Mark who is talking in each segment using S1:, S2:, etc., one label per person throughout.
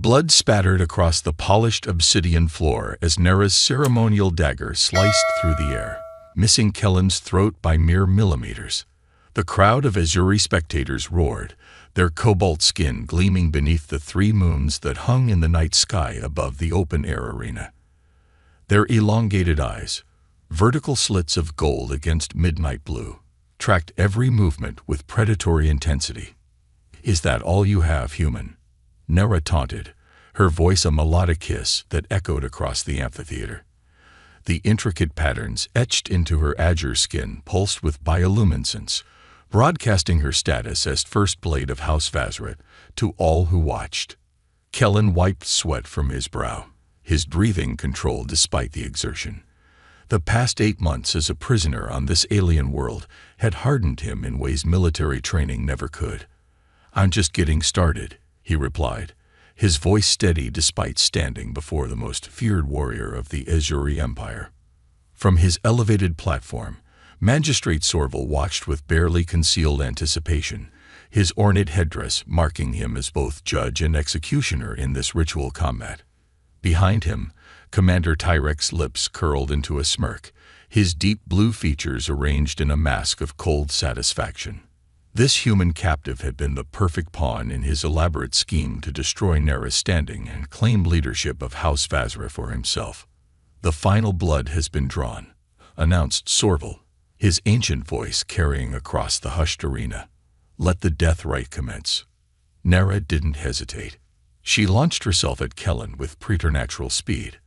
S1: Blood spattered across the polished obsidian floor as Nera's ceremonial dagger sliced through the air, missing Kellen's throat by mere millimeters. The crowd of Azuri spectators roared, their cobalt skin gleaming beneath the 3 moons that hung in the night sky above the open-air arena. Their elongated eyes, vertical slits of gold against midnight blue, tracked every movement with predatory intensity. "Is that all you have, human?" Nera taunted, her voice a melodic hiss that echoed across the amphitheater. The intricate patterns etched into her azure skin pulsed with bioluminescence, broadcasting her status as First Blade of House Vazret to all who watched. Kellen wiped sweat from his brow, his breathing controlled despite the exertion. The past 8 months as a prisoner on this alien world had hardened him in ways military training never could. "I'm just getting started," he replied, his voice steady despite standing before the most feared warrior of the Azuri Empire. From his elevated platform, Magistrate Sorval watched with barely concealed anticipation, his ornate headdress marking him as both judge and executioner in this ritual combat. Behind him, Commander Tyrek's lips curled into a smirk, his deep blue features arranged in a mask of cold satisfaction. This human captive had been the perfect pawn in his elaborate scheme to destroy Nera's standing and claim leadership of House Vazra for himself. "The final blood has been drawn," announced Sorval, his ancient voice carrying across the hushed arena. "Let the death rite commence." Nera didn't hesitate. She launched herself at Kellen with preternatural speed,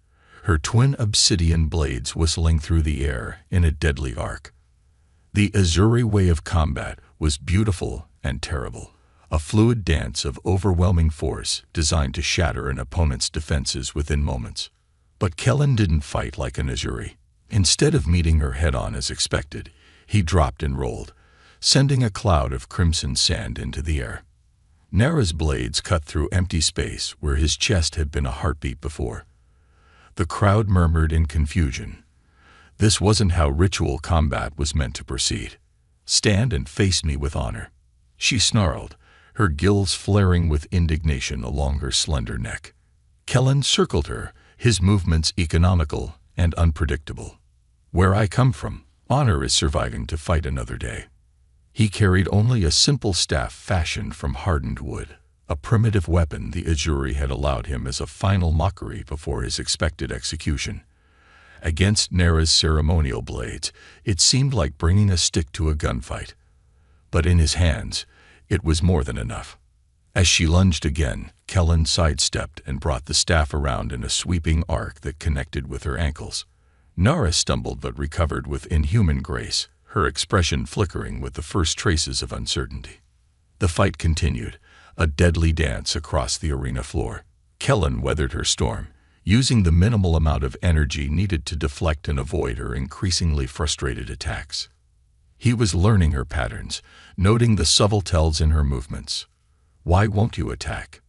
S1: her twin obsidian blades whistling through the air in a deadly arc. The Azuri way of combat was beautiful and terrible, a fluid dance of overwhelming force designed to shatter an opponent's defenses within moments. But Kellen didn't fight like an Azuri. Instead of meeting her head-on as expected, he dropped and rolled, sending a cloud of crimson sand into the air. Nera's blades cut through empty space where his chest had been a heartbeat before. The crowd murmured in confusion. This wasn't how ritual combat was meant to proceed. "Stand and face me with honor," she snarled, her gills flaring with indignation along her slender neck. Kellen circled her, his movements economical and unpredictable. "Where I come from, honor is surviving to fight another day." He carried only a simple staff fashioned from hardened wood, a primitive weapon the Azuri had allowed him as a final mockery before his expected execution. Against Nera's ceremonial blades, it seemed like bringing a stick to a gunfight. But in his hands, it was more than enough. As she lunged again, Kellen sidestepped and brought the staff around in a sweeping arc that connected with her ankles. Nera stumbled but recovered with inhuman grace, her expression flickering with the first traces of uncertainty. The fight continued, a deadly dance across the arena floor. Kellen weathered her storm, using the minimal amount of energy needed to deflect and avoid her increasingly frustrated attacks. He was learning her patterns, noting the subtle tells in her movements. "Why won't you attack?"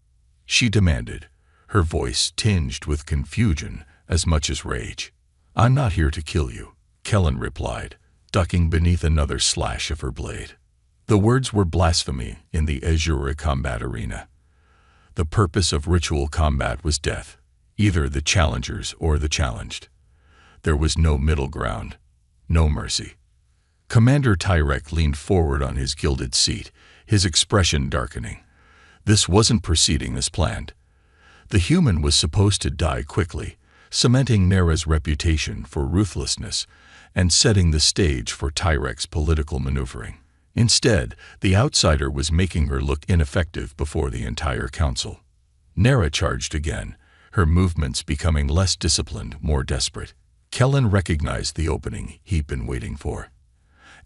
S1: she demanded, her voice tinged with confusion as much as rage. "I'm not here to kill you," Kellen replied, ducking beneath another slash of her blade. The words were blasphemy in the Azura combat arena. The purpose of ritual combat was death, either the challengers or the challenged. There was no middle ground, no mercy. Commander Tyrek leaned forward on his gilded seat, his expression darkening. This wasn't proceeding as planned. The human was supposed to die quickly, cementing Nera's reputation for ruthlessness and setting the stage for Tyrek's political maneuvering. Instead, the outsider was making her look ineffective before the entire council. Nera charged again, her movements becoming less disciplined, more desperate. Kellen recognized the opening he'd been waiting for.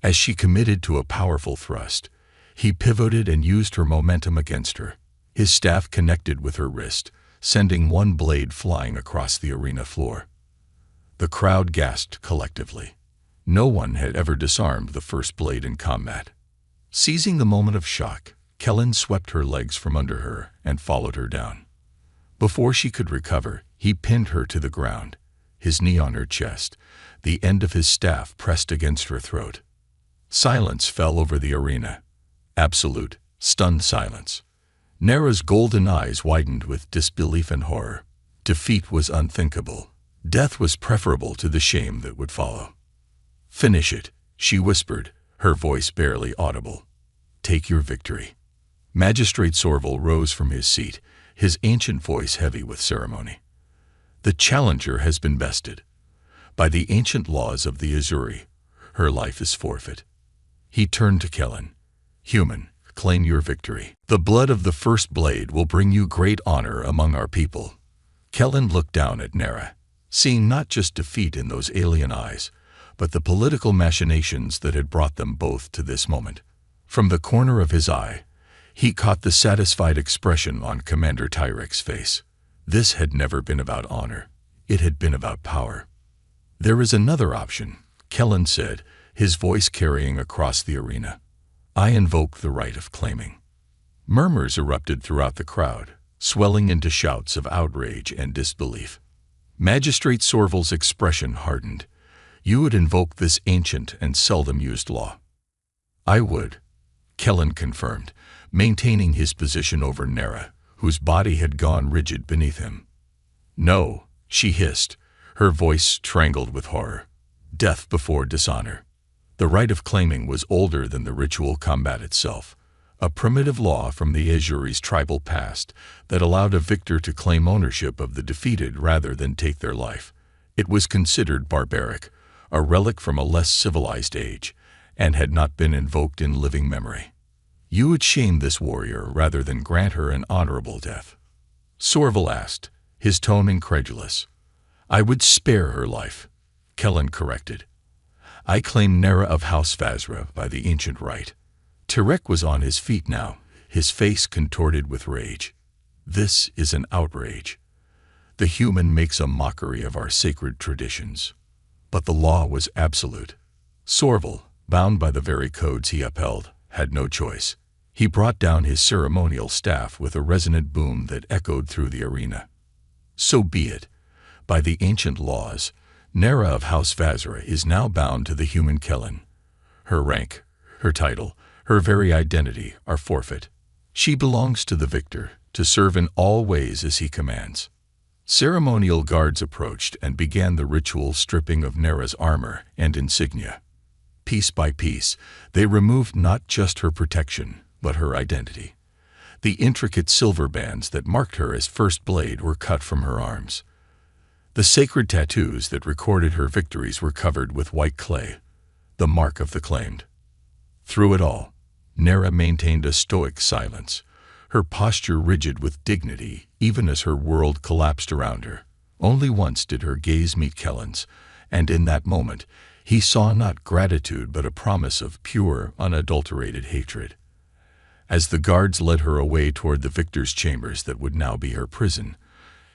S1: As she committed to a powerful thrust, he pivoted and used her momentum against her. His staff connected with her wrist, sending one blade flying across the arena floor. The crowd gasped collectively. No one had ever disarmed the first blade in combat. Seizing the moment of shock, Kellen swept her legs from under her and followed her down. Before she could recover, he pinned her to the ground, his knee on her chest, the end of his staff pressed against her throat. Silence fell over the arena. Absolute, stunned silence. Nera's golden eyes widened with disbelief and horror. Defeat was unthinkable. Death was preferable to the shame that would follow. "Finish it," she whispered, her voice barely audible. "Take your victory." Magistrate Sorval rose from his seat, his ancient voice heavy with ceremony. "The challenger has been bested. By the ancient laws of the Azzurri, her life is forfeit." He turned to Kellen. "Human, claim your victory. The blood of the first blade will bring you great honor among our people." Kellen looked down at Nera, seeing not just defeat in those alien eyes, but the political machinations that had brought them both to this moment. From the corner of his eye, he caught the satisfied expression on Commander Tyrek's face. This had never been about honor. It had been about power. "There is another option," Kellen said, his voice carrying across the arena. "I invoke the right of claiming." Murmurs erupted throughout the crowd, swelling into shouts of outrage and disbelief. Magistrate Sorval's expression hardened. "You would invoke this ancient and seldom used law?" "I would," Kellen confirmed, maintaining his position over Nera, whose body had gone rigid beneath him. "No," she hissed, her voice strangled with horror. "Death before dishonor." The right of claiming was older than the ritual combat itself, a primitive law from the Azzurri's tribal past that allowed a victor to claim ownership of the defeated rather than take their life. It was considered barbaric, a relic from a less civilized age, and had not been invoked in living memory. "You would shame this warrior rather than grant her an honorable death?" Sorval asked, his tone incredulous. "I would spare her life," Kellen corrected. "I claim Nera of House Vazra by the ancient right." Tyrek was on his feet now, his face contorted with rage. "This is an outrage. The human makes a mockery of our sacred traditions." But the law was absolute. Sorval, bound by the very codes he upheld, had no choice. He brought down his ceremonial staff with a resonant boom that echoed through the arena. "So be it. By the ancient laws, Nera of House Vazra is now bound to the human Kellen. Her rank, her title, her very identity are forfeit. She belongs to the victor, to serve in all ways as he commands." Ceremonial guards approached and began the ritual stripping of Nera's armor and insignia. Piece by piece, they removed not just her protection, but her identity. The intricate silver bands that marked her as First Blade were cut from her arms. The sacred tattoos that recorded her victories were covered with white clay, the mark of the claimed. Through it all, Nera maintained a stoic silence, her posture rigid with dignity even as her world collapsed around her. Only once did her gaze meet Kellen's, and in that moment he saw not gratitude but a promise of pure, unadulterated hatred. As the guards led her away toward the victor's chambers that would now be her prison,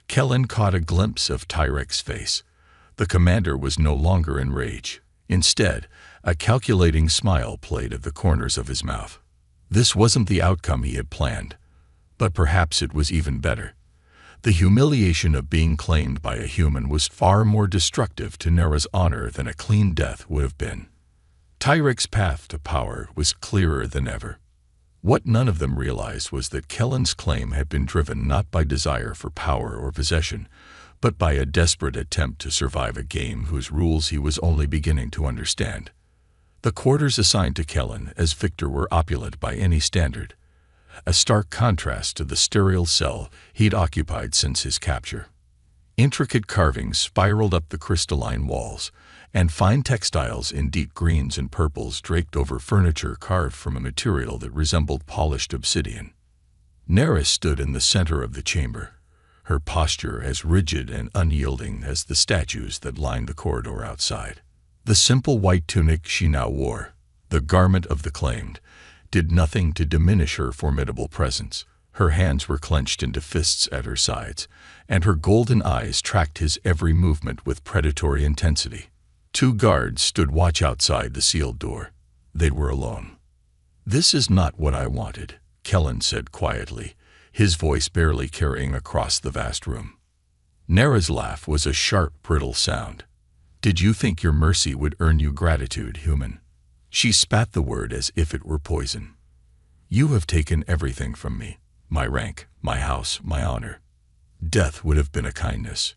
S1: Kellen caught a glimpse of Tyrek's face. The commander was no longer in rage. Instead, a calculating smile played at the corners of his mouth. This wasn't the outcome he had planned, but perhaps it was even better. The humiliation of being claimed by a human was far more destructive to Nera's honor than a clean death would have been. Tyrek's path to power was clearer than ever. What none of them realized was that Kellen's claim had been driven not by desire for power or possession, but by a desperate attempt to survive a game whose rules he was only beginning to understand. The quarters assigned to Kellen as victor were opulent by any standard, a stark contrast to the sterile cell he'd occupied since his capture. Intricate carvings spiraled up the crystalline walls, and fine textiles in deep greens and purples draped over furniture carved from a material that resembled polished obsidian. Nera stood in the center of the chamber, her posture as rigid and unyielding as the statues that lined the corridor outside. The simple white tunic she now wore, the garment of the claimed, did nothing to diminish her formidable presence. Her hands were clenched into fists at her sides, and her golden eyes tracked his every movement with predatory intensity. 2 guards stood watch outside the sealed door. They were alone. "This is not what I wanted," Kellen said quietly, his voice barely carrying across the vast room. Nera's laugh was a sharp, brittle sound. "Did you think your mercy would earn you gratitude, human?" She spat the word as if it were poison. "You have taken everything from me. My rank, my house, my honor. Death would have been a kindness.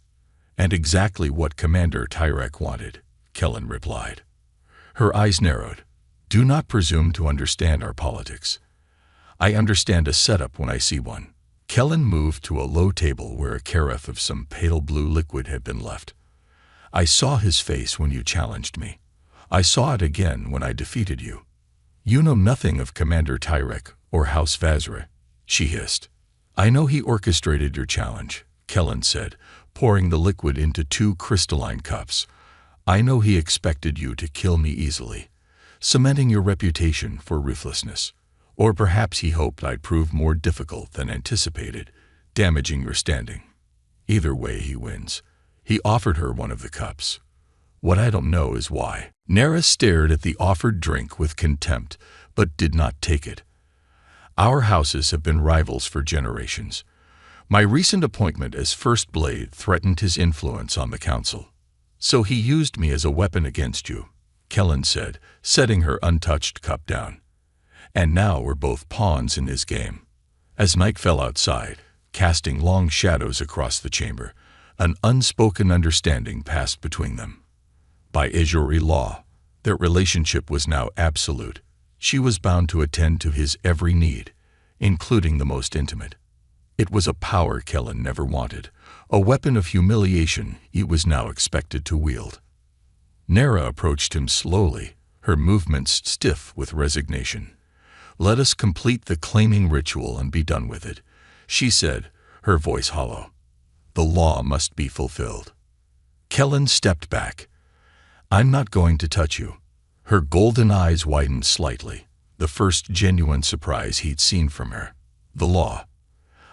S1: And exactly what Commander Tyrek wanted, Kellen replied. Her eyes narrowed. Do not presume to understand our politics. I understand a setup when I see one. Kellen moved to a low table where a carafe of some pale blue liquid had been left. I saw his face when you challenged me. I saw it again when I defeated you. You know nothing of Commander Tyrek or House Vazra, she hissed. I know he orchestrated your challenge, Kellen said, pouring the liquid into 2 crystalline cups. I know he expected you to kill me easily, cementing your reputation for ruthlessness. Or perhaps he hoped I'd prove more difficult than anticipated, damaging your standing. Either way, he wins. He offered her one of the cups. What I don't know is why. Nera stared at the offered drink with contempt, but did not take it. Our houses have been rivals for generations. My recent appointment as First Blade threatened his influence on the council. So he used me as a weapon against you, Kellen said, setting her untouched cup down. And now we're both pawns in his game. As night fell outside, casting long shadows across the chamber, an unspoken understanding passed between them. By Azuri law, their relationship was now absolute. She was bound to attend to his every need, including the most intimate. It was a power Kellen never wanted, a weapon of humiliation he was now expected to wield. Nera approached him slowly, her movements stiff with resignation. Let us complete the claiming ritual and be done with it, she said, her voice hollow. The law must be fulfilled. Kellen stepped back. I'm not going to touch you. Her golden eyes widened slightly, the first genuine surprise he'd seen from her. The law.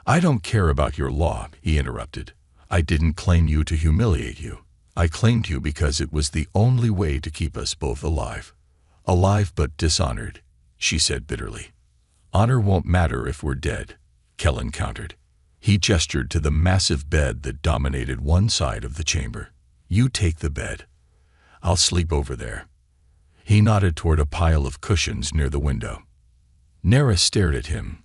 S1: I don't care about your law, he interrupted. I didn't claim you to humiliate you. I claimed you because it was the only way to keep us both alive. Alive but dishonored, she said bitterly. Honor won't matter if we're dead, Kellen countered. He gestured to the massive bed that dominated one side of the chamber. You take the bed. I'll sleep over there. He nodded toward a pile of cushions near the window. Nera stared at him,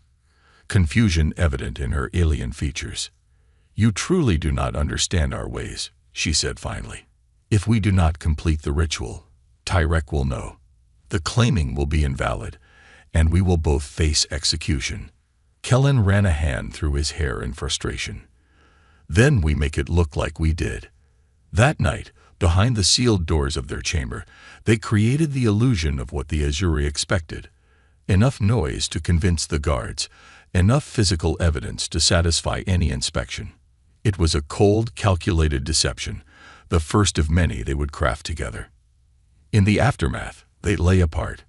S1: confusion evident in her alien features. You truly do not understand our ways, she said finally. If we do not complete the ritual, Tyrek will know. The claiming will be invalid, and we will both face execution. Kellen ran a hand through his hair in frustration. Then we make it look like we did. That night, behind the sealed doors of their chamber, they created the illusion of what the Azuri expected. Enough noise to convince the guards, enough physical evidence to satisfy any inspection. It was a cold, calculated deception, the first of many they would craft together. In the aftermath, they lay apart,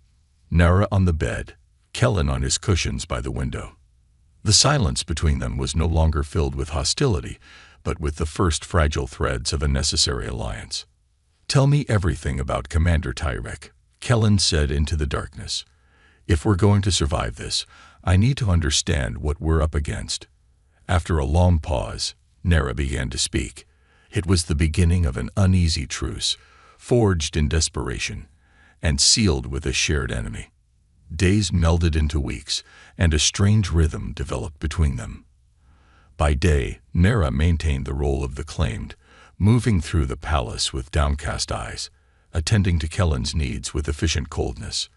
S1: Nera on the bed, Kellen on his cushions by the window. The silence between them was no longer filled with hostility, but with the first fragile threads of a necessary alliance. Tell me everything about Commander Tyrek, Kellen said into the darkness. If we're going to survive this, I need to understand what we're up against. After a long pause, Nera began to speak. It was the beginning of an uneasy truce, forged in desperation, and sealed with a shared enemy. Days melded into weeks, and a strange rhythm developed between them. By day, Nera maintained the role of the claimed, moving through the palace with downcast eyes, attending to Kellen's needs with efficient coldness.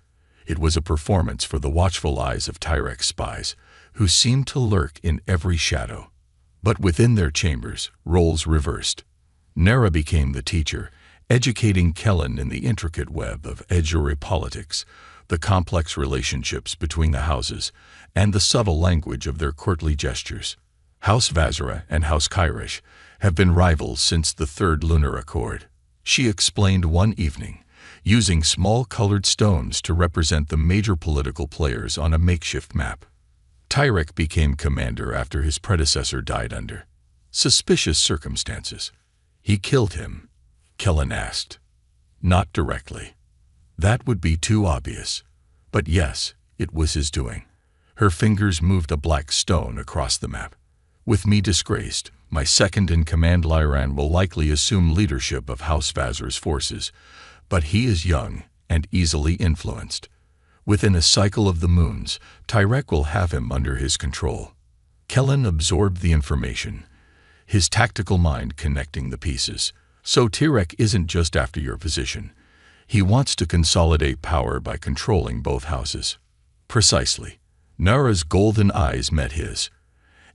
S1: It was a performance for the watchful eyes of Tyrek's spies, who seemed to lurk in every shadow. But within their chambers, roles reversed. Nera became the teacher, educating Kellen in the intricate web of Azuri politics, the complex relationships between the houses, and the subtle language of their courtly gestures. House Vazra and House Kyrish have been rivals since the Third Lunar Accord, she explained one evening, using small colored stones to represent the major political players on a makeshift map. Tyrek became commander after his predecessor died under suspicious circumstances. He killed him, Kellen asked. Not directly. That would be too obvious. But yes, it was his doing. Her fingers moved a black stone across the map. With me disgraced, my second-in-command Lyran will likely assume leadership of House Vazra's forces, but he is young and easily influenced. Within a cycle of the moons, Tyrek will have him under his control. Kellen absorbed the information, his tactical mind connecting the pieces. So Tyrek isn't just after your position. He wants to consolidate power by controlling both houses. Precisely. Nara's golden eyes met his.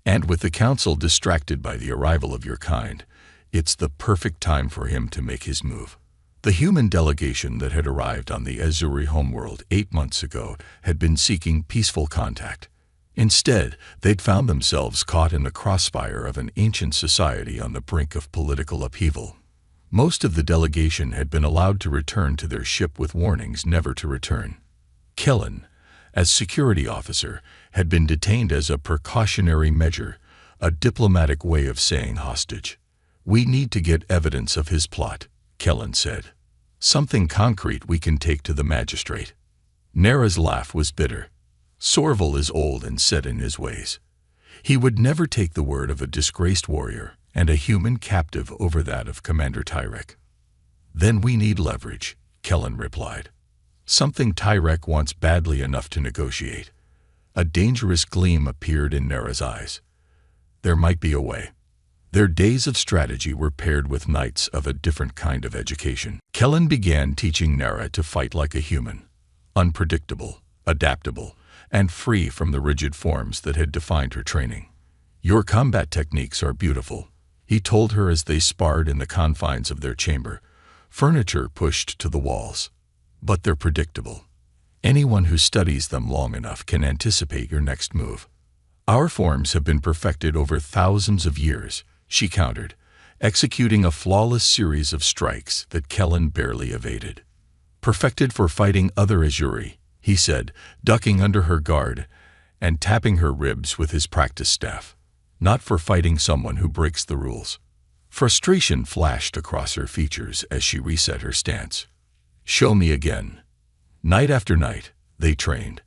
S1: And with the council distracted by the arrival of your kind, it's the perfect time for him to make his move. The human delegation that had arrived on the Azuri homeworld 8 months ago had been seeking peaceful contact. Instead, they'd found themselves caught in the crossfire of an ancient society on the brink of political upheaval. Most of the delegation had been allowed to return to their ship with warnings never to return. Kellen, as security officer, had been detained as a precautionary measure, a diplomatic way of saying hostage. "We need to get evidence of his plot," Kellen said. "Something concrete we can take to the magistrate." Nara's laugh was bitter. Sorval is old and set in his ways. He would never take the word of a disgraced warrior and a human captive over that of Commander Tyrek. "Then we need leverage," Kellen replied. "Something Tyrek wants badly enough to negotiate." A dangerous gleam appeared in Nara's eyes. There might be a way. Their days of strategy were paired with nights of a different kind of education. Kellen began teaching Nara to fight like a human, unpredictable, adaptable, and free from the rigid forms that had defined her training. "Your combat techniques are beautiful," he told her as they sparred in the confines of their chamber, furniture pushed to the walls. "But they're predictable. Anyone who studies them long enough can anticipate your next move." "Our forms have been perfected over thousands of years," she countered, executing a flawless series of strikes that Kellen barely evaded. "Perfected for fighting other Azuri," he said, ducking under her guard and tapping her ribs with his practice staff. "Not for fighting someone who breaks the rules." Frustration flashed across her features as she reset her stance. "Show me again." Night after night, they trained.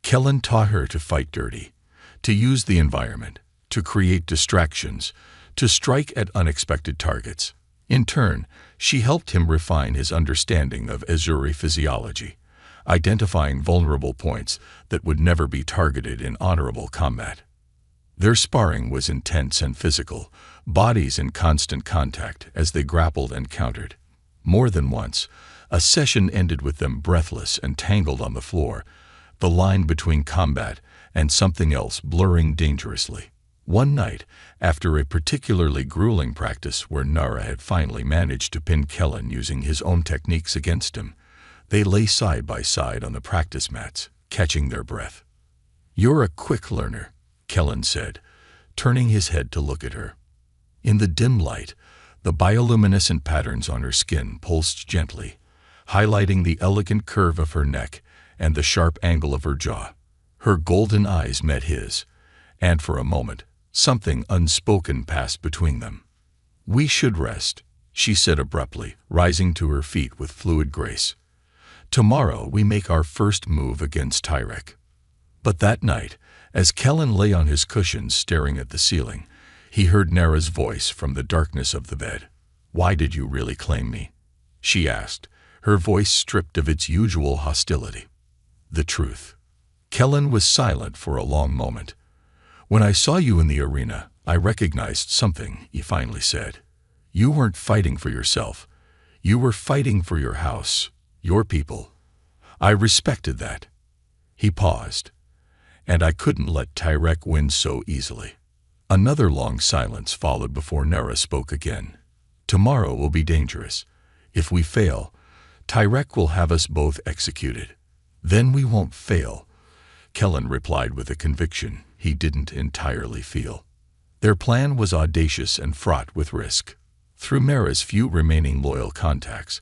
S1: Kellen taught her to fight dirty, to use the environment, to create distractions, to strike at unexpected targets. In turn, she helped him refine his understanding of Azuri physiology, identifying vulnerable points that would never be targeted in honorable combat. Their sparring was intense and physical, bodies in constant contact as they grappled and countered. More than once, a session ended with them breathless and tangled on the floor, the line between combat and something else blurring dangerously. One night, after a particularly grueling practice where Nara had finally managed to pin Kellen using his own techniques against him, they lay side by side on the practice mats, catching their breath. "You're a quick learner," Kellen said, turning his head to look at her. In the dim light, the bioluminescent patterns on her skin pulsed gently, highlighting the elegant curve of her neck and the sharp angle of her jaw. Her golden eyes met his, and for a moment, something unspoken passed between them. "We should rest," she said abruptly, rising to her feet with fluid grace. "Tomorrow we make our first move against Tyrek." But that night, as Kellen lay on his cushions staring at the ceiling, he heard Nara's voice from the darkness of the bed. "Why did you really claim me?" she asked, her voice stripped of its usual hostility. "The truth." Kellen was silent for a long moment. "When I saw you in the arena, I recognized something," he finally said. "You weren't fighting for yourself. You were fighting for your house, your people. I respected that." He paused. "And I couldn't let Tyrek win so easily." Another long silence followed before Nara spoke again. "Tomorrow will be dangerous. If we fail, Tyrek will have us both executed." "Then we won't fail," Kellen replied with a conviction he didn't entirely feel. Their plan was audacious and fraught with risk. Through Nara's few remaining loyal contacts,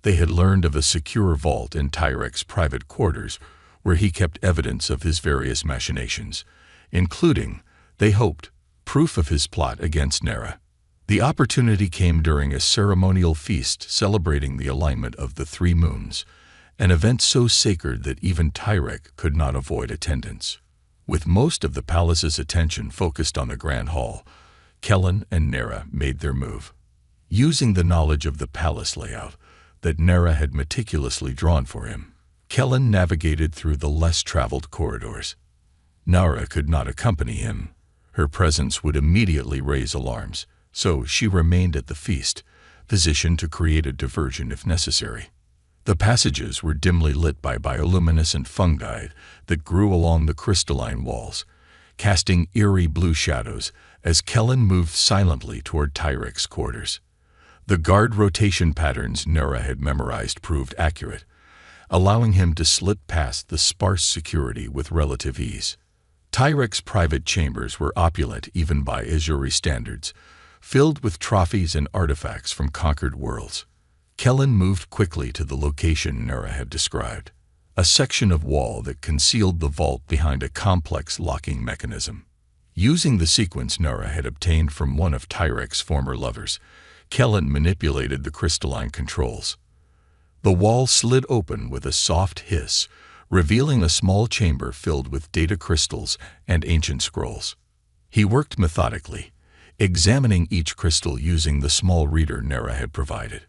S1: they had learned of a secure vault in Tyrek's private quarters where he kept evidence of his various machinations, including, they hoped, proof of his plot against Nara. The opportunity came during a ceremonial feast celebrating the alignment of the 3 moons, an event so sacred that even Tyrek could not avoid attendance. With most of the palace's attention focused on the Grand Hall, Kellen and Nara made their move. Using the knowledge of the palace layout that Nara had meticulously drawn for him, Kellen navigated through the less traveled corridors. Nara could not accompany him, Her presence would immediately raise alarms, so she remained at the feast, positioned to create a diversion if necessary. The passages were dimly lit by bioluminescent fungi that grew along the crystalline walls, casting eerie blue shadows as Kellen moved silently toward Tyrek's quarters. The guard rotation patterns Nera had memorized proved accurate, allowing him to slip past the sparse security with relative ease. Tyrek's private chambers were opulent even by Azuri standards, filled with trophies and artifacts from conquered worlds. Kellen moved quickly to the location Nera had described, a section of wall that concealed the vault behind a complex locking mechanism. Using the sequence Nera had obtained from one of Tyrek's former lovers, Kellen manipulated the crystalline controls. The wall slid open with a soft hiss, revealing a small chamber filled with data crystals and ancient scrolls. He worked methodically, examining each crystal using the small reader Nera had provided.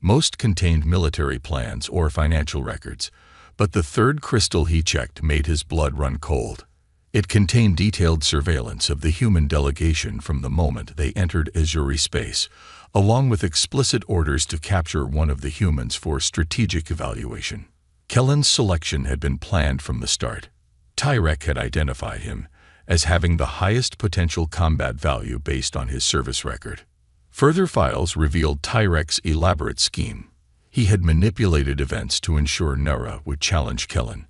S1: Most contained military plans or financial records, but the third crystal he checked made his blood run cold. It contained detailed surveillance of the human delegation from the moment they entered Azuri space, along with explicit orders to capture one of the humans for strategic evaluation. Kellen's selection had been planned from the start. Tyrek had identified him as having the highest potential combat value based on his service record. Further files revealed Tyrek's elaborate scheme. He had manipulated events to ensure Nera would challenge Kellen,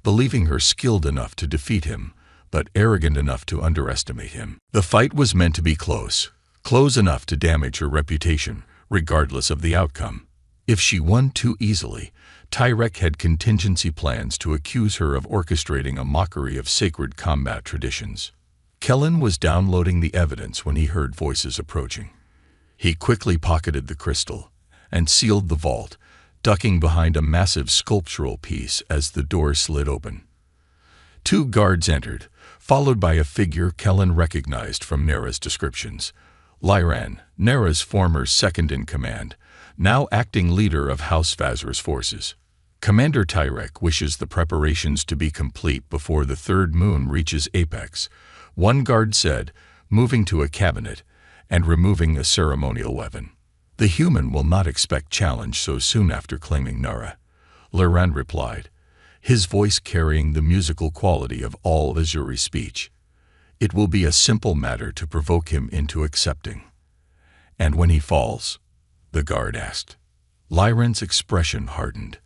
S1: believing her skilled enough to defeat him, but arrogant enough to underestimate him. The fight was meant to be close enough to damage her reputation, regardless of the outcome. If she won too easily, Tyrek had contingency plans to accuse her of orchestrating a mockery of sacred combat traditions. Kellen was downloading the evidence when he heard voices approaching. He quickly pocketed the crystal and sealed the vault, ducking behind a massive sculptural piece as the door slid open. Two guards entered, followed by a figure Kellen recognized from Nera's descriptions. Lyran, Nera's former second-in-command, now acting leader of House Vazra's forces. Commander Tyrek wishes the preparations to be complete before the third moon reaches apex, one guard said, moving to a cabinet and removing a ceremonial weapon. The human will not expect challenge so soon after claiming Nera, Lyran replied, his voice carrying the musical quality of all Azuri speech. It will be a simple matter to provoke him into accepting. And when he falls? The guard asked. Lyran's expression hardened.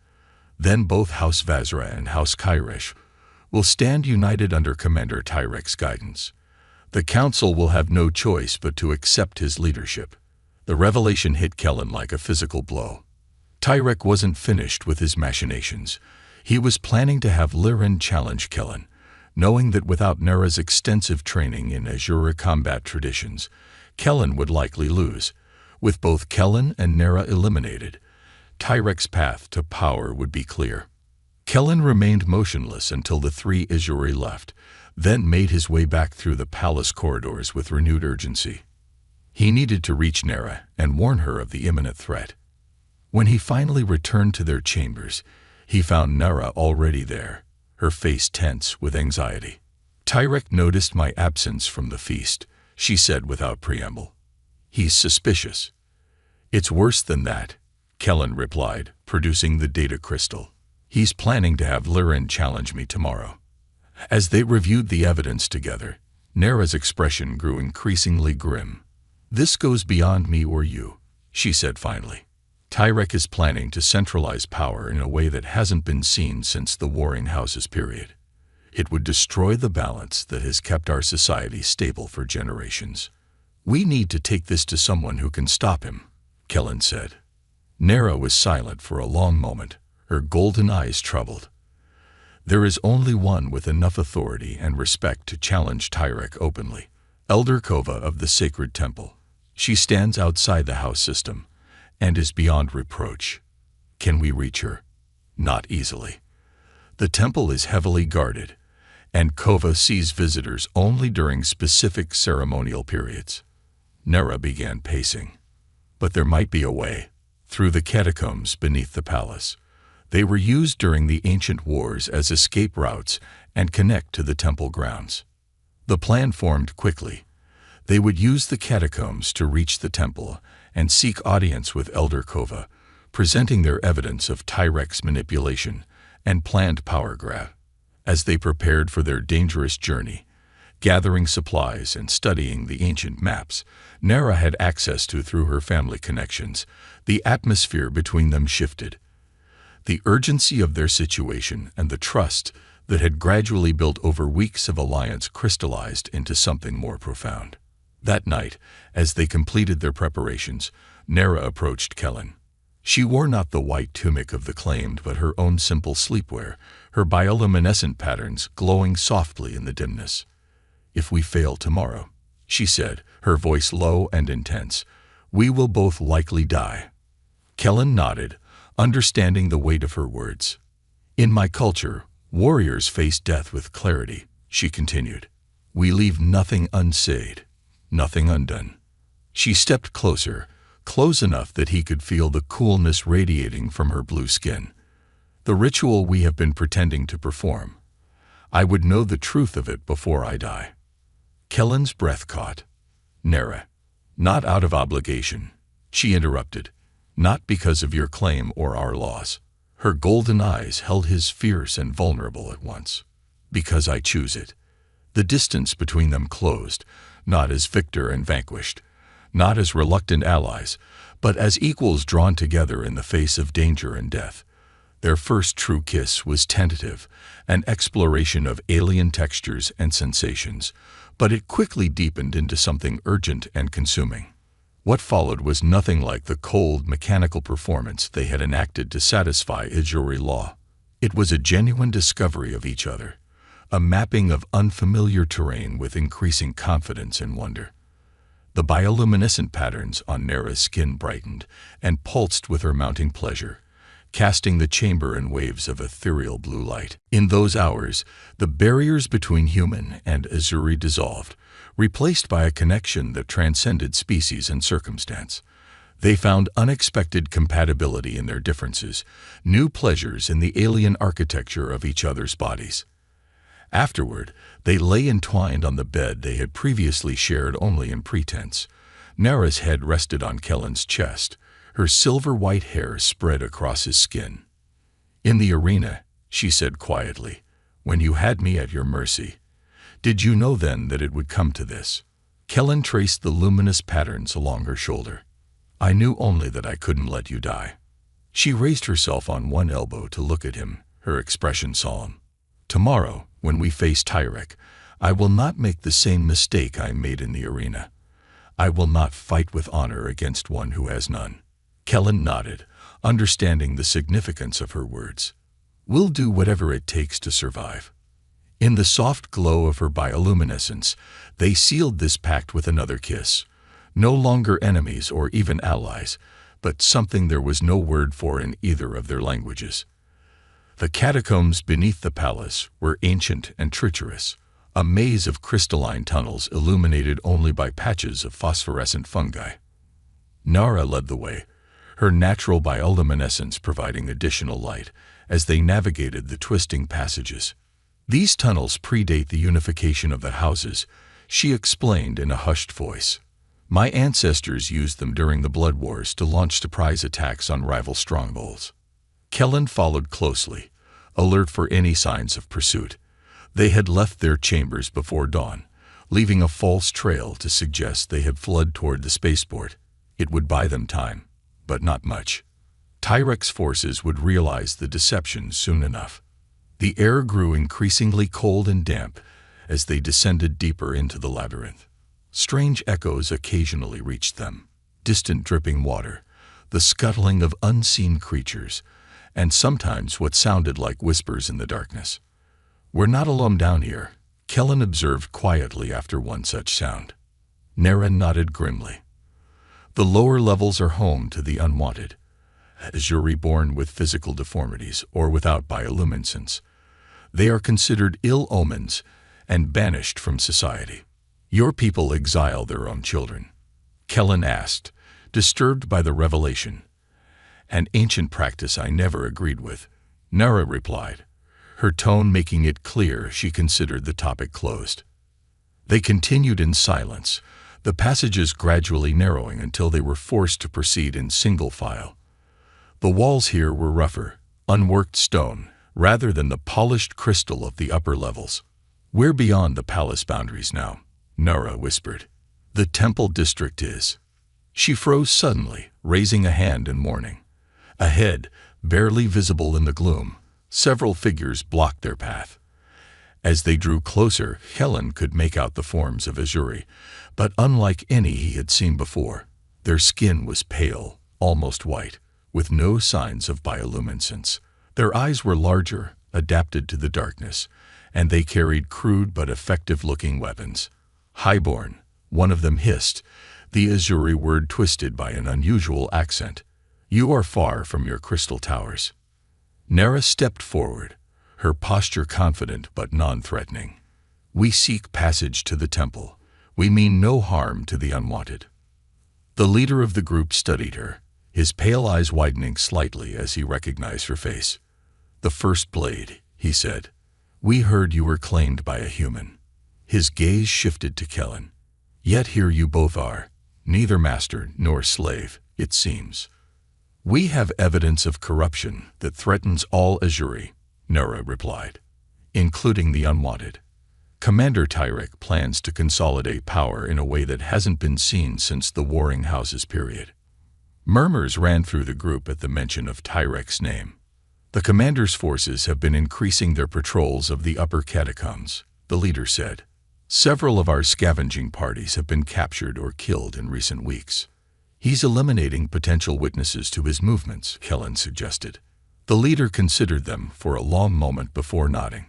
S1: Then both House Vazra and House Kyresh will stand united under Commander Tyrek's guidance. The council will have no choice but to accept his leadership. The revelation hit Kellen like a physical blow. Tyrek wasn't finished with his machinations. He was planning to have Lyran challenge Kellen, knowing that without Nera's extensive training in Azura combat traditions, Kellen would likely lose. With both Kellen and Nera eliminated, Tyrek's path to power would be clear. Kellen remained motionless until the three Azuri left, then made his way back through the palace corridors with renewed urgency. He needed to reach Nera and warn her of the imminent threat. When he finally returned to their chambers, he found Nera already there, her face tense with anxiety. Tyrek noticed my absence from the feast, she said without preamble. He's suspicious. It's worse than that, Kellen replied, producing the data crystal. He's planning to have Lyran challenge me tomorrow. As they reviewed the evidence together, Nera's expression grew increasingly grim. This goes beyond me or you, she said finally. Tyrek is planning to centralize power in a way that hasn't been seen since the Warring Houses period. It would destroy the balance that has kept our society stable for generations. We need to take this to someone who can stop him, Kellen said. Nera was silent for a long moment, her golden eyes troubled. There is only one with enough authority and respect to challenge Tyrek openly, Elder Kova of the Sacred Temple. She stands outside the house system and is beyond reproach. Can we reach her? Not easily. The temple is heavily guarded, and Kova sees visitors only during specific ceremonial periods. Nera began pacing. But there might be a way. Through the catacombs beneath the palace. They were used during the ancient wars as escape routes and connect to the temple grounds. The plan formed quickly. They would use the catacombs to reach the temple and seek audience with Elder Kova, presenting their evidence of Tyrek's manipulation and planned power grab. As they prepared for their dangerous journey, gathering supplies and studying the ancient maps Nara had access to through her family connections, the atmosphere between them shifted. The urgency of their situation and the trust that had gradually built over weeks of alliance crystallized into something more profound. That night, as they completed their preparations, Nara approached Kellen. She wore not the white tunic of the claimed but her own simple sleepwear, her bioluminescent patterns glowing softly in the dimness. "If we fail tomorrow," she said, her voice low and intense, "we will both likely die." Kellen nodded, understanding the weight of her words. "In my culture, warriors face death with clarity," she continued. "We leave nothing unsaid, nothing undone." She stepped closer, close enough that he could feel the coolness radiating from her blue skin. "The ritual we have been pretending to perform. I would know the truth of it before I die." Kellen's breath caught. "Nara, not out of obligation," she interrupted, "not because of your claim or our laws." Her golden eyes held his fierce and vulnerable at once. "Because I choose it." The distance between them closed, not as victor and vanquished, not as reluctant allies, but as equals drawn together in the face of danger and death. Their first true kiss was tentative, an exploration of alien textures and sensations, but it quickly deepened into something urgent and consuming. What followed was nothing like the cold, mechanical performance they had enacted to satisfy Ajuri law. It was a genuine discovery of each other, a mapping of unfamiliar terrain with increasing confidence and wonder. The bioluminescent patterns on Nara's skin brightened and pulsed with her mounting pleasure, casting the chamber in waves of ethereal blue light. In those hours, the barriers between human and Ajuri dissolved, replaced by a connection that transcended species and circumstance. They found unexpected compatibility in their differences, new pleasures in the alien architecture of each other's bodies. Afterward, they lay entwined on the bed they had previously shared only in pretense. Nara's head rested on Kellen's chest, her silver-white hair spread across his skin. "In the arena," she said quietly, "when you had me at your mercy, did you know then that it would come to this?" Kellen traced the luminous patterns along her shoulder. "I knew only that I couldn't let you die." She raised herself on one elbow to look at him, her expression solemn. "Tomorrow, when we face Tyrek, I will not make the same mistake I made in the arena. I will not fight with honor against one who has none." Kellen nodded, understanding the significance of her words. "We'll do whatever it takes to survive." In the soft glow of her bioluminescence, they sealed this pact with another kiss. No longer enemies or even allies, but something there was no word for in either of their languages. The catacombs beneath the palace were ancient and treacherous, a maze of crystalline tunnels illuminated only by patches of phosphorescent fungi. Nara led the way, her natural bioluminescence providing additional light as they navigated the twisting passages. "These tunnels predate the unification of the houses," she explained in a hushed voice. "My ancestors used them during the Blood Wars to launch surprise attacks on rival strongholds." Kellen followed closely, alert for any signs of pursuit. They had left their chambers before dawn, leaving a false trail to suggest they had fled toward the spaceport. It would buy them time, but not much. Tyrek's forces would realize the deception soon enough. The air grew increasingly cold and damp as they descended deeper into the labyrinth. Strange echoes occasionally reached them, distant dripping water, the scuttling of unseen creatures, and sometimes what sounded like whispers in the darkness. "We're not alone down here," Kellen observed quietly after one such sound. Nara nodded grimly. "The lower levels are home to the unwanted, Ajuri born with physical deformities or without bioluminescence. They are considered ill omens and banished from society." "Your people exile their own children?" Kellen asked, disturbed by the revelation. "An ancient practice I never agreed with," Nara replied, her tone making it clear she considered the topic closed. They continued in silence, the passages gradually narrowing until they were forced to proceed in single file. The walls here were rougher, unworked stone, rather than the polished crystal of the upper levels. "We're beyond the palace boundaries now," Nara whispered. "The temple district is." She froze suddenly, raising a hand in warning. Ahead, barely visible in the gloom, several figures blocked their path. As they drew closer, Helen could make out the forms of Azuri, but unlike any he had seen before. Their skin was pale, almost white, with no signs of bioluminescence. Their eyes were larger, adapted to the darkness, and they carried crude but effective-looking weapons. "Highborn," one of them hissed, the Azuri word twisted by an unusual accent. "You are far from your crystal towers." Nara stepped forward, her posture confident but non-threatening. "We seek passage to the temple. We mean no harm to the unwanted." The leader of the group studied her, his pale eyes widening slightly as he recognized her face. "The first blade," he said. "We heard you were claimed by a human." His gaze shifted to Kellen. "Yet here you both are, neither master nor slave, it seems." "We have evidence of corruption that threatens all Azuri," Nara replied, "including the unwanted. Commander Tyrek plans to consolidate power in a way that hasn't been seen since the Warring Houses period." Murmurs ran through the group at the mention of Tyrek's name. "The commander's forces have been increasing their patrols of the upper catacombs," the leader said. "Several of our scavenging parties have been captured or killed in recent weeks." "He's eliminating potential witnesses to his movements," Kellen suggested. The leader considered them for a long moment before nodding.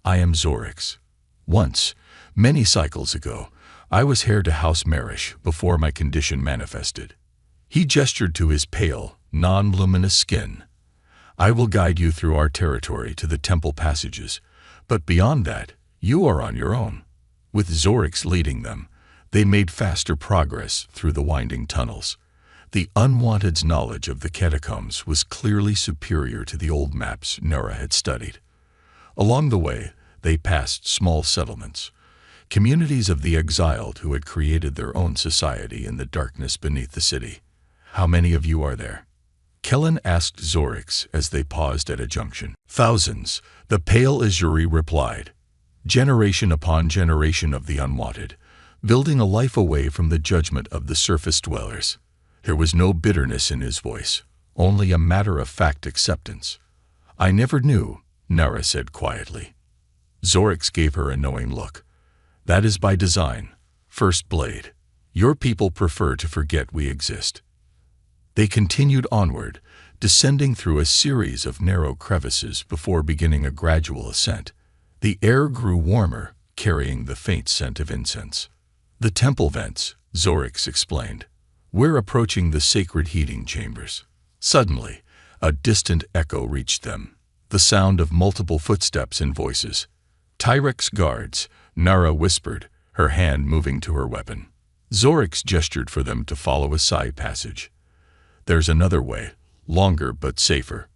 S1: "I am Zorix. Once, many cycles ago, I was heir to House Marish before my condition manifested." He gestured to his pale, non-luminous skin. "I will guide you through our territory to the temple passages, but beyond that, you are on your own." With Zorix leading them, they made faster progress through the winding tunnels. The unwanted's knowledge of the catacombs was clearly superior to the old maps Nara had studied. Along the way, they passed small settlements, communities of the exiled who had created their own society in the darkness beneath the city. "How many of you are there?" Kellen asked Zorix as they paused at a junction. "Thousands," the pale Azuri replied. "Generation upon generation of the unwanted, building a life away from the judgment of the surface dwellers." There was no bitterness in his voice, only a matter-of-fact acceptance. "I never knew," Nara said quietly. Zorix gave her a knowing look. "That is by design. First blade. Your people prefer to forget we exist." They continued onward, descending through a series of narrow crevices before beginning a gradual ascent. The air grew warmer, carrying the faint scent of incense. "The temple vents," Zorix explained. "We're approaching the sacred heating chambers." Suddenly, a distant echo reached them, the sound of multiple footsteps and voices. "Tyrek's guards," Nara whispered, her hand moving to her weapon. Zorix gestured for them to follow a side passage. "There's another way, longer but safer."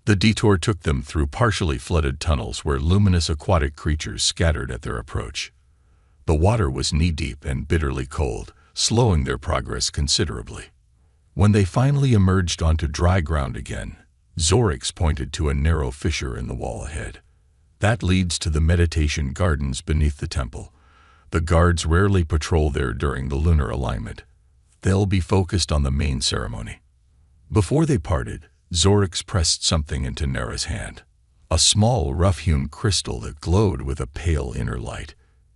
S1: The detour took them through partially flooded tunnels where luminous aquatic creatures scattered at their approach. The water was knee-deep and bitterly cold, slowing their progress considerably. When they finally emerged onto dry ground again, Zorix pointed to a narrow fissure in the wall ahead. "That leads to the meditation gardens beneath the temple. The guards rarely patrol there during the lunar alignment. They'll be focused on the main ceremony." Before they parted, Zorix pressed something into Nara's hand, a small, rough-hewn crystal that glowed with a pale inner light.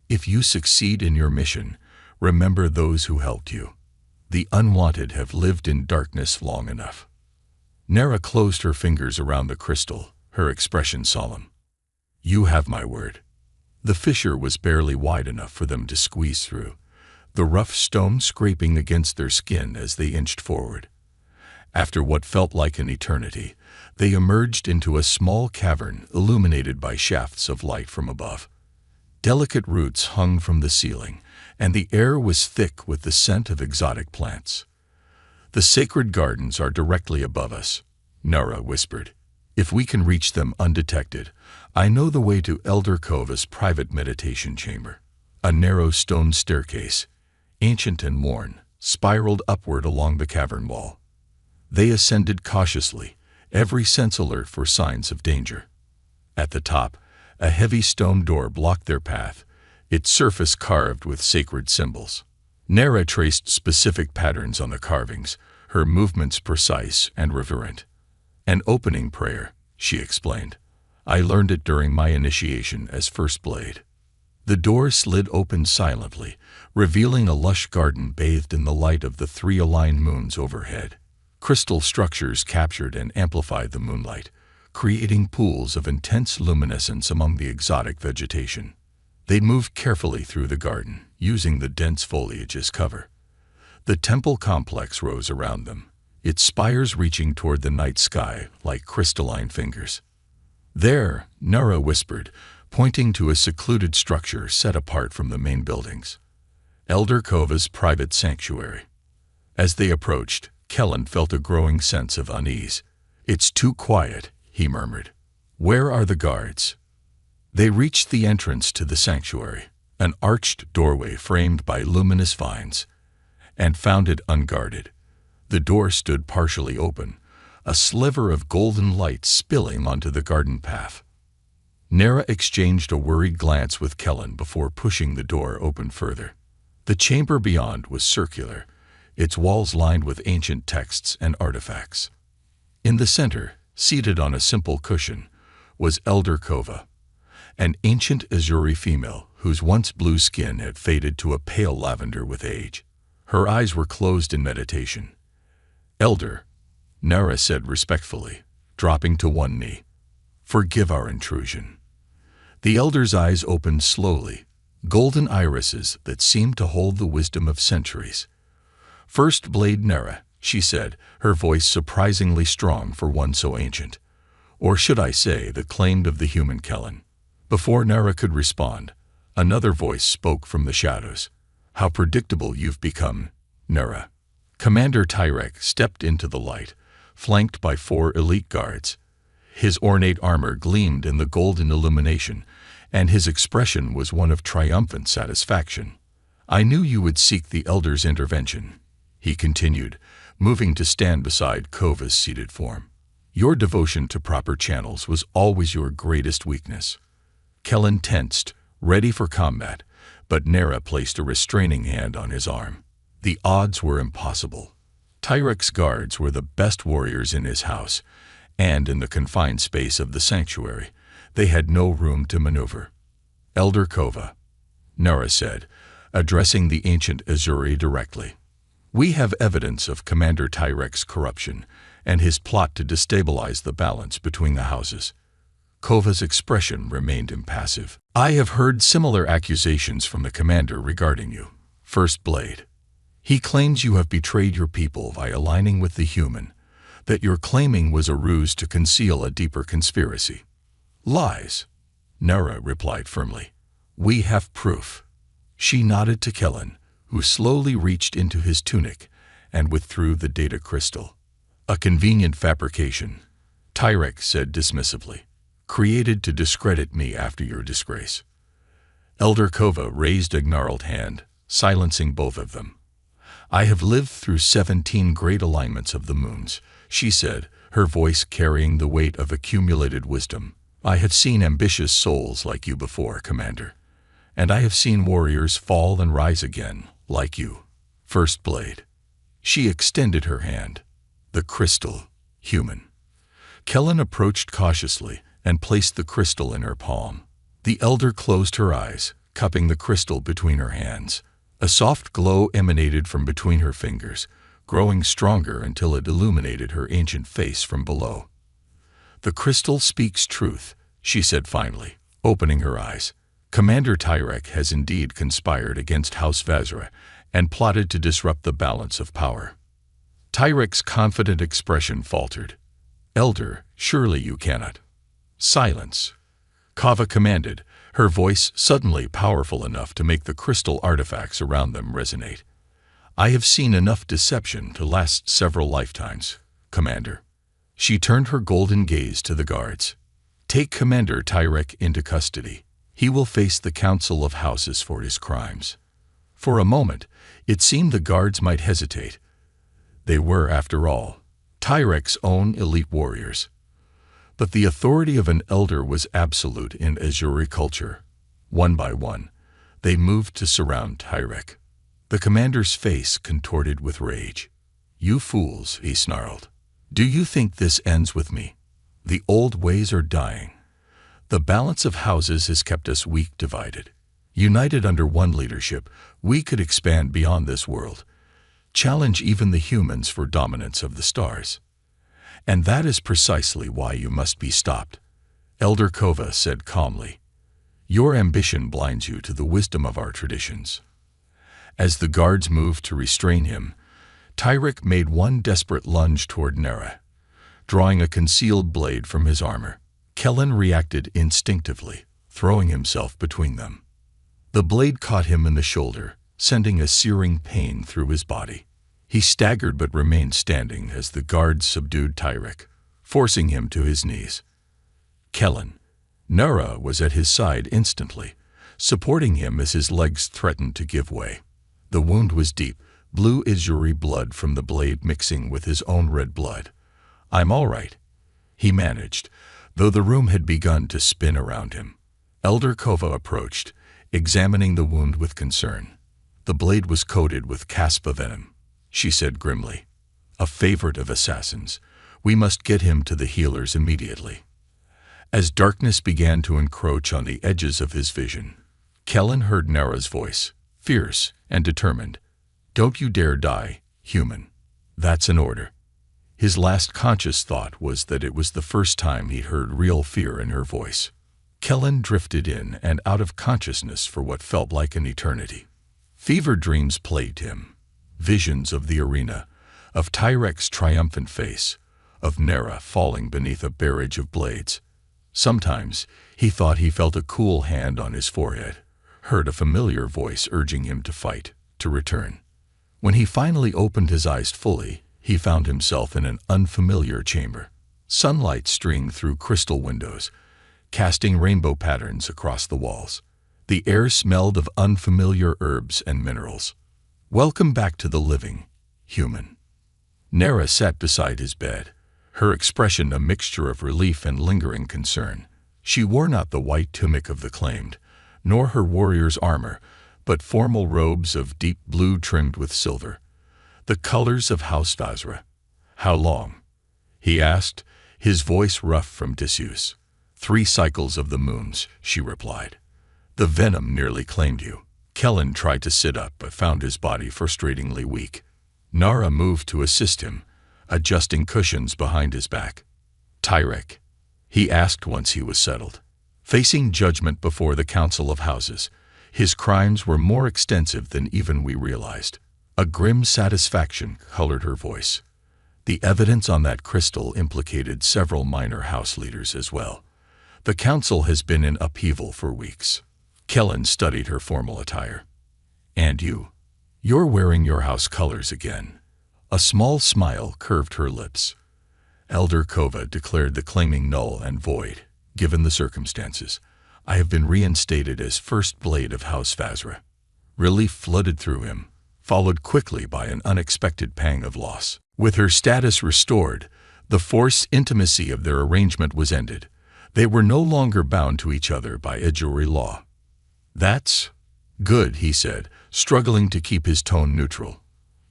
S1: "If you succeed in your mission, remember those who helped you. The unwanted have lived in darkness long enough." Nara closed her fingers around the crystal, her expression solemn. "You have my word." The fissure was barely wide enough for them to squeeze through, the rough stone scraping against their skin as they inched forward. After what felt like an eternity, they emerged into a small cavern illuminated by shafts of light from above. Delicate roots hung from the ceiling, and the air was thick with the scent of exotic plants. "The sacred gardens are directly above us," Nara whispered. "If we can reach them undetected, I know the way to Elder Kova's private meditation chamber." A narrow stone staircase, ancient and worn, spiraled upward along the cavern wall. They ascended cautiously, every sense alert for signs of danger. At the top, a heavy stone door blocked their path, its surface carved with sacred symbols. Nera traced specific patterns on the carvings, her movements precise and reverent. An opening prayer, she explained. I learned it during my initiation as First Blade. The door slid open silently, revealing a lush garden bathed in the light of the three aligned moons overhead. Crystal structures captured and amplified the moonlight, creating pools of intense luminescence among the exotic vegetation. They moved carefully through the garden, using the dense foliage as cover. The temple complex rose around them, its spires reaching toward the night sky like crystalline fingers. There, Nara whispered, pointing to a secluded structure set apart from the main buildings. Elder Kova's private sanctuary. As they approached, Kellen felt a growing sense of unease. It's too quiet, he murmured. Where are the guards? They reached the entrance to the sanctuary, an arched doorway framed by luminous vines, and found it unguarded. The door stood partially open, a sliver of golden light spilling onto the garden path. Nera exchanged a worried glance with Kellen before pushing the door open further. The chamber beyond was circular, its walls lined with ancient texts and artifacts. In the center, seated on a simple cushion, was Elder Kova, an ancient Azuri female whose once blue skin had faded to a pale lavender with age. Her eyes were closed in meditation. Elder, Nara said respectfully, dropping to one knee. Forgive our intrusion. The elder's eyes opened slowly, golden irises that seemed to hold the wisdom of centuries. First Blade Nara, she said, her voice surprisingly strong for one so ancient. Or should I say, the claimed of the human Kellen. Before Nara could respond, another voice spoke from the shadows. How predictable you've become, Nara. Commander Tyrek stepped into the light, flanked by 4 elite guards. His ornate armor gleamed in the golden illumination, and his expression was one of triumphant satisfaction. I knew you would seek the Elder's intervention, he continued, moving to stand beside Kova's seated form. Your devotion to proper channels was always your greatest weakness. Kellen tensed, ready for combat, but Nera placed a restraining hand on his arm. The odds were impossible. Tyrek's guards were the best warriors in his house, and in the confined space of the sanctuary, they had no room to maneuver. Elder Kova, Nara said, addressing the ancient Azuri directly. We have evidence of Commander Tyrek's corruption and his plot to destabilize the balance between the houses. Kova's expression remained impassive. I have heard similar accusations from the commander regarding you, First Blade. He claims you have betrayed your people by aligning with the human, that your claiming was a ruse to conceal a deeper conspiracy. Lies, Nara replied firmly. We have proof. She nodded to Kellen, who slowly reached into his tunic and withdrew the data crystal. A convenient fabrication, Tyrek said dismissively, created to discredit me after your disgrace. Elder Kova raised a gnarled hand, silencing both of them. I have lived through 17 great alignments of the moons, she said, her voice carrying the weight of accumulated wisdom. I have seen ambitious souls like you before, Commander, and I have seen warriors fall and rise again, like you, First Blade. She extended her hand, the crystal, human. Kellen approached cautiously and placed the crystal in her palm. The elder closed her eyes, cupping the crystal between her hands. A soft glow emanated from between her fingers, growing stronger until it illuminated her ancient face from below. The crystal speaks truth, she said finally, opening her eyes. Commander Tyrek has indeed conspired against House Vazra and plotted to disrupt the balance of power. Tyrek's confident expression faltered. Elder, surely you cannot. Silence, Kava commanded, her voice suddenly powerful enough to make the crystal artifacts around them resonate. I have seen enough deception to last several lifetimes, Commander. She turned her golden gaze to the guards. Take Commander Tyrek into custody, He will face the Council of Houses for his crimes. For a moment, it seemed the guards might hesitate. They were, after all, Tyrek's own elite warriors. But the authority of an elder was absolute in Azuri culture. One by one, they moved to surround Tyrek. The commander's face contorted with rage. "You fools," he snarled. "Do you think this ends with me? The old ways are dying. The balance of houses has kept us weak, divided. United under one leadership, we could expand beyond this world, challenge even the humans for dominance of the stars. And that is precisely why you must be stopped," Elder Kova said calmly. "Your ambition blinds you to the wisdom of our traditions." As the guards moved to restrain him, Tyrek made one desperate lunge toward Nera. Drawing a concealed blade from his armor, Kellen reacted instinctively, throwing himself between them. The blade caught him in the shoulder, sending a searing pain through his body. He staggered but remained standing as the guards subdued Tyrek, forcing him to his knees. Nera was at his side instantly, supporting him as his legs threatened to give way. The wound was deep, blue Azuri blood from the blade mixing with his own red blood. "I'm all right," he managed, though the room had begun to spin around him. Elder Kova approached, examining the wound with concern. "The blade was coated with Caspa venom," she said grimly. "A favorite of assassins. We must get him to the healers immediately." As darkness began to encroach on the edges of his vision, Kellen heard Nera's voice, fierce and determined. "Don't you dare die, human. That's an order." His last conscious thought was that it was the first time he'd heard real fear in her voice. Kellen drifted in and out of consciousness for what felt like an eternity. Fever dreams plagued him. Visions of the arena, of Tyrek's triumphant face, of Nera falling beneath a barrage of blades. Sometimes he thought he felt a cool hand on his forehead, heard a familiar voice urging him to fight, to return. When he finally opened his eyes fully, he found himself in an unfamiliar chamber. Sunlight streamed through crystal windows, casting rainbow patterns across the walls. The air smelled of unfamiliar herbs and minerals. "Welcome back to the living, human." Nera sat beside his bed, her expression a mixture of relief and lingering concern. She wore not the white tunic of the claimed, nor her warrior's armor, but formal robes of deep blue trimmed with silver, the colors of House Vazra. "How long?" he asked, his voice rough from disuse. "3 cycles of the moons," she replied. "The venom nearly claimed you." Kellen tried to sit up but found his body frustratingly weak. Nara moved to assist him, adjusting cushions behind his back. "Tyrek?" he asked once he was settled. Facing judgment before the Council of Houses, his crimes were more extensive than even we realized. A grim satisfaction colored her voice. The evidence on that crystal implicated several minor house leaders as well. The council has been in upheaval for weeks. Kellen studied her formal attire. "And you? You're wearing your house colors again." A small smile curved her lips. Elder Kova declared the claiming null and void, given the circumstances. "I have been reinstated as First Blade of House Vazra." Relief flooded through him, followed quickly by an unexpected pang of loss. With her status restored, the forced intimacy of their arrangement was ended. They were no longer bound to each other by Azuri law. "That's good," he said, struggling to keep his tone neutral.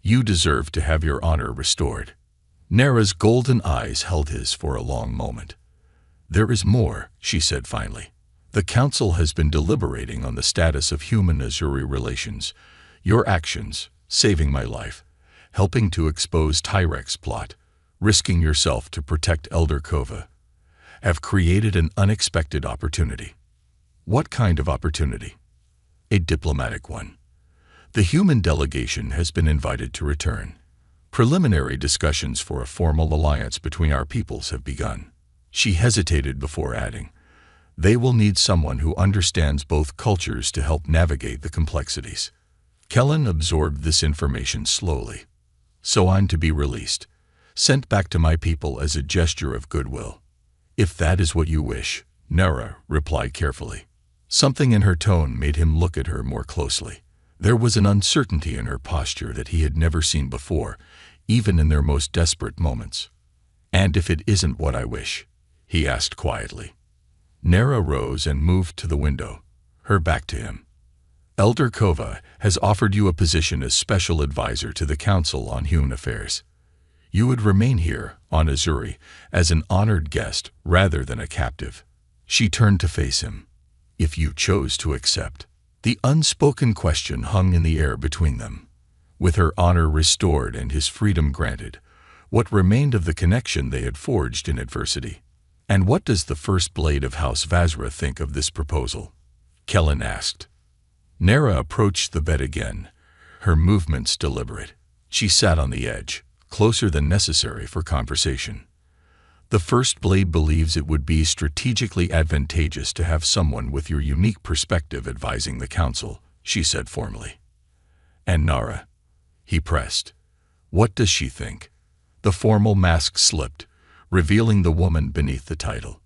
S1: "You deserve to have your honor restored." Nera's golden eyes held his for a long moment. "There is more," she said finally. "The council has been deliberating on the status of human-Azuri relations. Your actions, saving my life, helping to expose Tyrek's plot, risking yourself to protect Elder Kova, have created an unexpected opportunity." "What kind of opportunity?" "A diplomatic one. The human delegation has been invited to return. Preliminary discussions for a formal alliance between our peoples have begun." She hesitated before adding, "They will need someone who understands both cultures to help navigate the complexities." Kellen absorbed this information slowly. "So I'm to be released, sent back to my people as a gesture of goodwill." "If that is what you wish," Nera replied carefully. Something in her tone made him look at her more closely. There was an uncertainty in her posture that he had never seen before, even in their most desperate moments. "And if it isn't what I wish?" he asked quietly. Nera rose and moved to the window, her back to him. "Elder Kova has offered you a position as special advisor to the Council on Human Affairs. You would remain here, on Azuri, as an honored guest rather than a captive." She turned to face him. "If you chose to accept." The unspoken question hung in the air between them. With her honor restored and his freedom granted, what remained of the connection they had forged in adversity? "And what does the first blade of House Vazra think of this proposal?" Kellen asked. Nera approached the bed again, her movements deliberate. She sat on the edge, closer than necessary for conversation. "The First Blade believes it would be strategically advantageous to have someone with your unique perspective advising the Council," she said formally. "And Nara?" he pressed. "What does she think?" The formal mask slipped, revealing the woman beneath the title.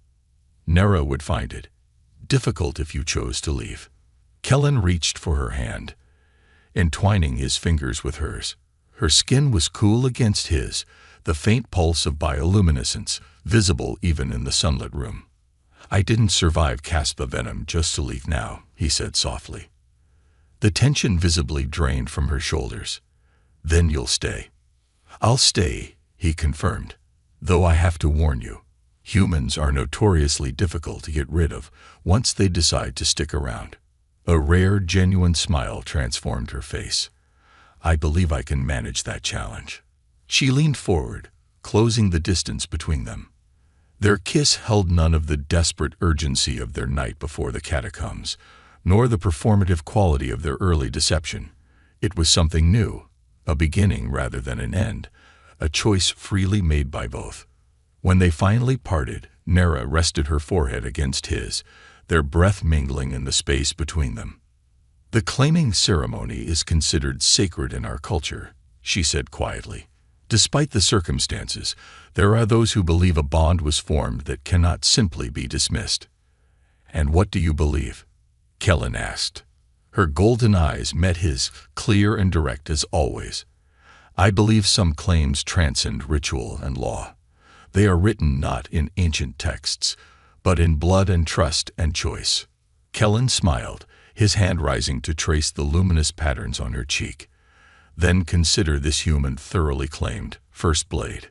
S1: "Nara would find it difficult if you chose to leave." Kellen reached for her hand, entwining his fingers with hers. Her skin was cool against his, the faint pulse of bioluminescence visible even in the sunlit room. "I didn't survive Caspa venom just to leave now," he said softly. The tension visibly drained from her shoulders. "Then you'll stay." "I'll stay," he confirmed, "though I have to warn you. Humans are notoriously difficult to get rid of once they decide to stick around." A rare, genuine smile transformed her face. "I believe I can manage that challenge." She leaned forward, closing the distance between them. Their kiss held none of the desperate urgency of their night before the catacombs, nor the performative quality of their early deception. It was something new, a beginning rather than an end, a choice freely made by both. When they finally parted, Nera rested her forehead against his, their breath mingling in the space between them. "The claiming ceremony is considered sacred in our culture," she said quietly. "Despite the circumstances, there are those who believe a bond was formed that cannot simply be dismissed." "And what do you believe?" Kellen asked. Her golden eyes met his, clear and direct as always. "I believe some claims transcend ritual and law. They are written not in ancient texts, but in blood and trust and choice." Kellen smiled, his hand rising to trace the luminous patterns on her cheek. "Then consider this human thoroughly claimed, First Blade."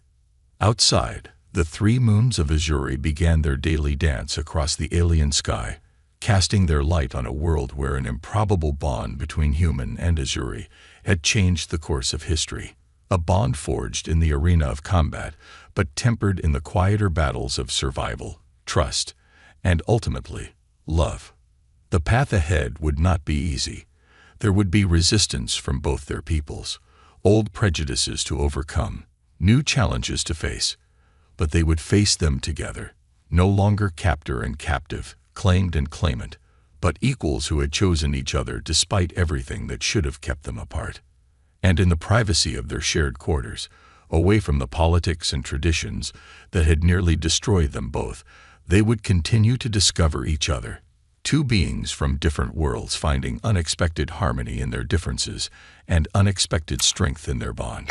S1: Outside, the 3 moons of Azuri began their daily dance across the alien sky, casting their light on a world where an improbable bond between human and Azuri had changed the course of history. A bond forged in the arena of combat, but tempered in the quieter battles of survival, trust, and ultimately, love. The path ahead would not be easy. There would be resistance from both their peoples, old prejudices to overcome, new challenges to face. But they would face them together, no longer captor and captive, claimed and claimant, but equals who had chosen each other despite everything that should have kept them apart. And in the privacy of their shared quarters, away from the politics and traditions that had nearly destroyed them both, they would continue to discover each other. 2 beings from different worlds finding unexpected harmony in their differences and unexpected strength in their bond.